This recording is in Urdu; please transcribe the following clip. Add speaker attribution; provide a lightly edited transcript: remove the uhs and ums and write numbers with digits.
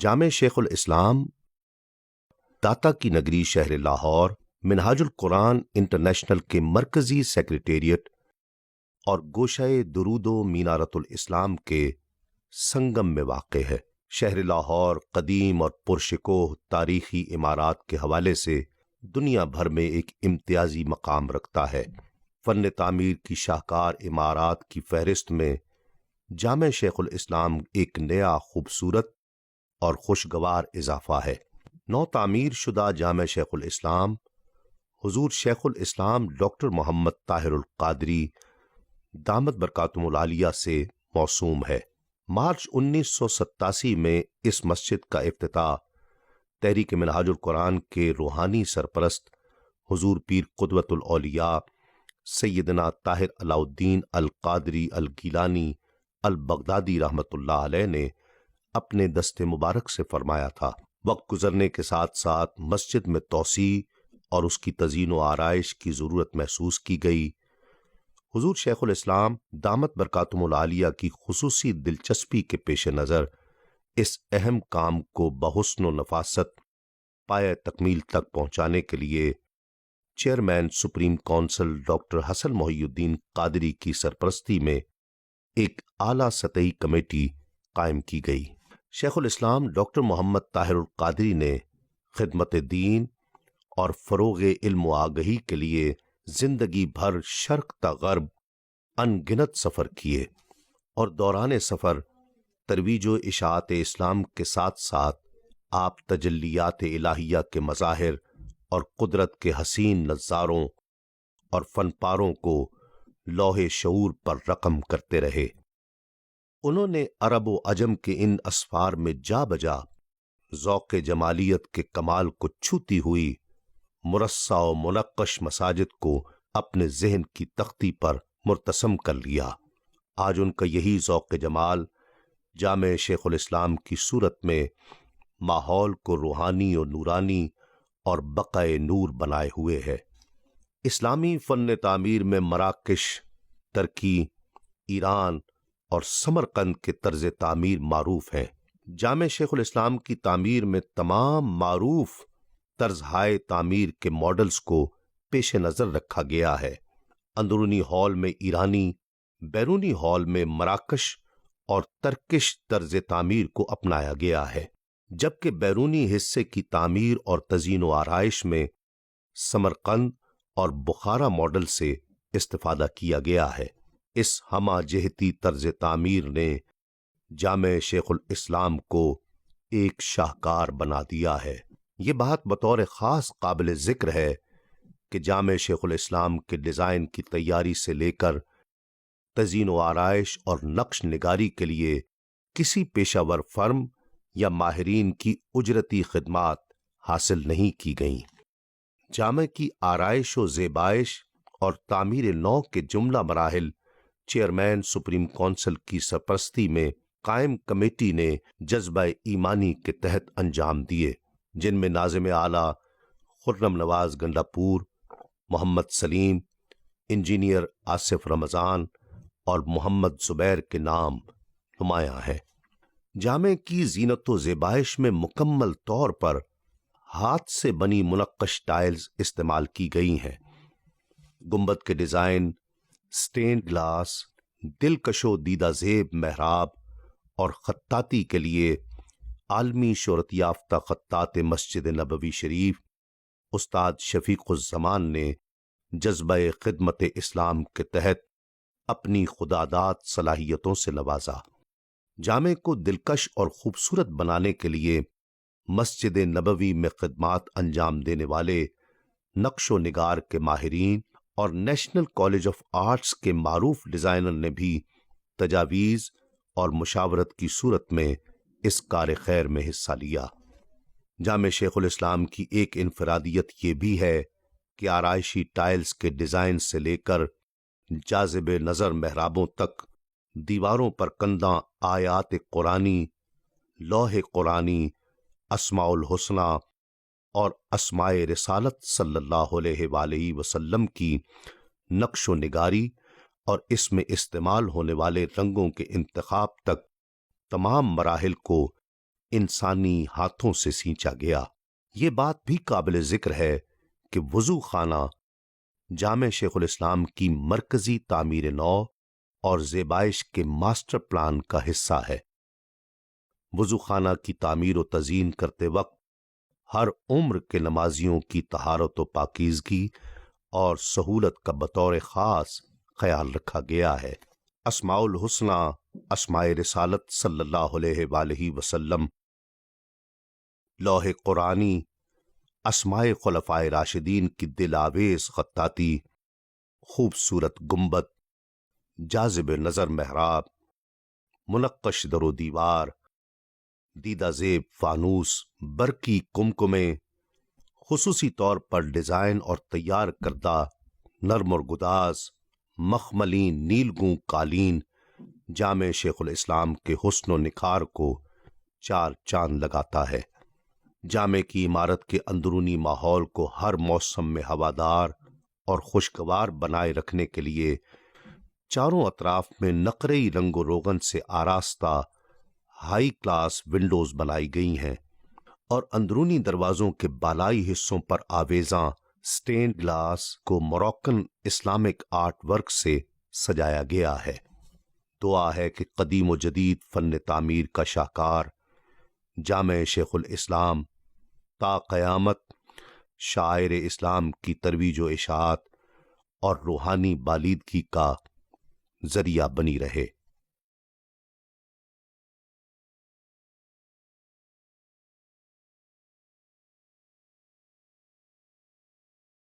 Speaker 1: جامع شیخ الاسلام داتا کی نگری شہر لاہور منہاج القرآن انٹرنیشنل کے مرکزی سیکریٹریٹ اور گوشۂ درود و مینارت الاسلام کے سنگم میں واقع ہے۔ شہر لاہور قدیم اور پرشکوہ تاریخی عمارات کے حوالے سے دنیا بھر میں ایک امتیازی مقام رکھتا ہے۔ فن تعمیر کی شاہکار عمارات کی فہرست میں جامع شیخ الاسلام ایک نیا خوبصورت اور خوشگوار اضافہ ہے۔ نو تعمیر شدہ جامع شیخ الاسلام حضور شیخ الاسلام ڈاکٹر محمد طاہر القادری دامت برکاتہم العالیہ سے موسوم ہے۔ مارچ 1987 میں اس مسجد کا افتتاح تحریک منہاج القرآن کے روحانی سرپرست حضور پیر قدوۃ الاولیاء سیدنا طاہر علاء الدین القادری الگیلانی البغدادی رحمۃ اللہ علیہ نے اپنے دست مبارک سے فرمایا تھا۔ وقت گزرنے کے ساتھ ساتھ مسجد میں توسیع اور اس کی تزئین و آرائش کی ضرورت محسوس کی گئی۔ حضور شیخ الاسلام دامت برکاتہم العالیہ کی خصوصی دلچسپی کے پیش نظر اس اہم کام کو بحسن و نفاست پایہ تکمیل تک پہنچانے کے لیے چیئرمین سپریم کونسل ڈاکٹر حسن محی الدین قادری کی سرپرستی میں ایک اعلیٰ سطحی کمیٹی قائم کی گئی۔ شیخ الاسلام ڈاکٹر محمد طاہر القادری نے خدمت دین اور فروغ علم و آگہی کے لیے زندگی بھر شرق تا غرب ان گنت سفر کیے اور دوران سفر ترویج و اشاعت اسلام کے ساتھ ساتھ آپ تجلیات الہیہ کے مظاہر اور قدرت کے حسین نظاروں اور فن پاروں کو لوح شعور پر رقم کرتے رہے۔ انہوں نے عرب و عجم کے ان اسفار میں جا بجا ذوق جمالیت کے کمال کو چھوتی ہوئی مرصع و منقش مساجد کو اپنے ذہن کی تختی پر مرتسم کر لیا۔ آج ان کا یہی ذوق جمال جامع شیخ الاسلام کی صورت میں ماحول کو روحانی و نورانی اور بقائے نور بنائے ہوئے ہے۔ اسلامی فن تعمیر میں مراکش، ترکی، ایران اور سمرقند کے طرز تعمیر معروف ہیں۔ جامع شیخ الاسلام کی تعمیر میں تمام معروف طرزہائے تعمیر کے ماڈلز کو پیش نظر رکھا گیا ہے۔ اندرونی ہال میں ایرانی، بیرونی ہال میں مراکش اور ترکش طرز تعمیر کو اپنایا گیا ہے، جبکہ بیرونی حصے کی تعمیر اور تزئین و آرائش میں سمرقند اور بخارا ماڈل سے استفادہ کیا گیا ہے۔ اس ہمہ جہتی طرز تعمیر نے جامع شیخ الاسلام کو ایک شاہکار بنا دیا ہے۔ یہ بات بطور خاص قابل ذکر ہے کہ جامع شیخ الاسلام کے ڈیزائن کی تیاری سے لے کر تزئین و آرائش اور نقش نگاری کے لیے کسی پیشہ ور فرم یا ماہرین کی اجرتی خدمات حاصل نہیں کی گئیں۔ جامع کی آرائش و زیبائش اور تعمیر نو کے جملہ مراحل چیئرمین سپریم کونسل کی سرپرستی میں قائم کمیٹی نے جذبہ ایمانی کے تحت انجام دیے، جن میں ناظم اعلیٰ خرم نواز گنڈا پور، محمد سلیم، انجینئر آصف رمضان اور محمد زبیر کے نام نمایاں ہیں۔ جامع کی زینت و زیبائش میں مکمل طور پر ہاتھ سے بنی منقش ٹائلز استعمال کی گئی ہیں۔ گنبد کے ڈیزائن، سٹینڈ گلاس، دلکش و دیدہ زیب محراب اور خطاطی کے لیے عالمی شہرت یافتہ خطاط مسجد نبوی شریف استاد شفیق الزمان نے جذبہ خدمت اسلام کے تحت اپنی خداداد صلاحیتوں سے نوازا۔ جامع کو دلکش اور خوبصورت بنانے کے لیے مسجد نبوی میں خدمات انجام دینے والے نقش و نگار کے ماہرین اور نیشنل کالج آف آرٹس کے معروف ڈیزائنر نے بھی تجاویز اور مشاورت کی صورت میں اس کار خیر میں حصہ لیا۔ جامع شیخ الاسلام کی ایک انفرادیت یہ بھی ہے کہ آرائشی ٹائلز کے ڈیزائن سے لے کر جاذب نظر محرابوں تک دیواروں پر کندہ آیات قرآنی، لوح قرآنی، اسماء الحسنی اور اسماء رسالت صلی اللہ علیہ وآلہ وسلم کی نقش و نگاری اور اس میں استعمال ہونے والے رنگوں کے انتخاب تک تمام مراحل کو انسانی ہاتھوں سے سینچا گیا۔ یہ بات بھی قابل ذکر ہے کہ وضو خانہ جامع شیخ الاسلام کی مرکزی تعمیر نو اور زیبائش کے ماسٹر پلان کا حصہ ہے۔ وضو خانہ کی تعمیر و تزئین کرتے وقت ہر عمر کے نمازیوں کی طہارت و پاکیزگی اور سہولت کا بطور خاص خیال رکھا گیا ہے۔ اسماء الحسنی، اسماء رسالت صلی اللہ علیہ وآلہ وسلم، لوح قرآنی، اسماء خلفائے راشدین کی دل آویز خطاطی، خوبصورت گنبد، جاذب نظر محراب، منقش در و دیوار، دیدہ زیب فانوس، برقی کمکمیں، خصوصی طور پر ڈیزائن اور تیار کردہ نرم اور گداز مخملی نیلگوں قالین جامع شیخ الاسلام کے حسن و نکھار کو چار چاند لگاتا ہے۔ جامع کی عمارت کے اندرونی ماحول کو ہر موسم میں ہوادار اور خوشگوار بنائے رکھنے کے لیے چاروں اطراف میں نقرئی رنگ و روغن سے آراستہ ہائی کلاس ونڈوز بنائی گئی ہیں اور اندرونی دروازوں کے بالائی حصوں پر آویزاں سٹینڈ گلاس کو موروکن اسلامک آرٹ ورک سے سجایا گیا ہے۔ دعا ہے کہ قدیم و جدید فن تعمیر کا شاہکار جامع شیخ الاسلام تا قیامت شاعر اسلام کی ترویج و اشاعت اور روحانی بالیدگی کا ذریعہ بنی رہے۔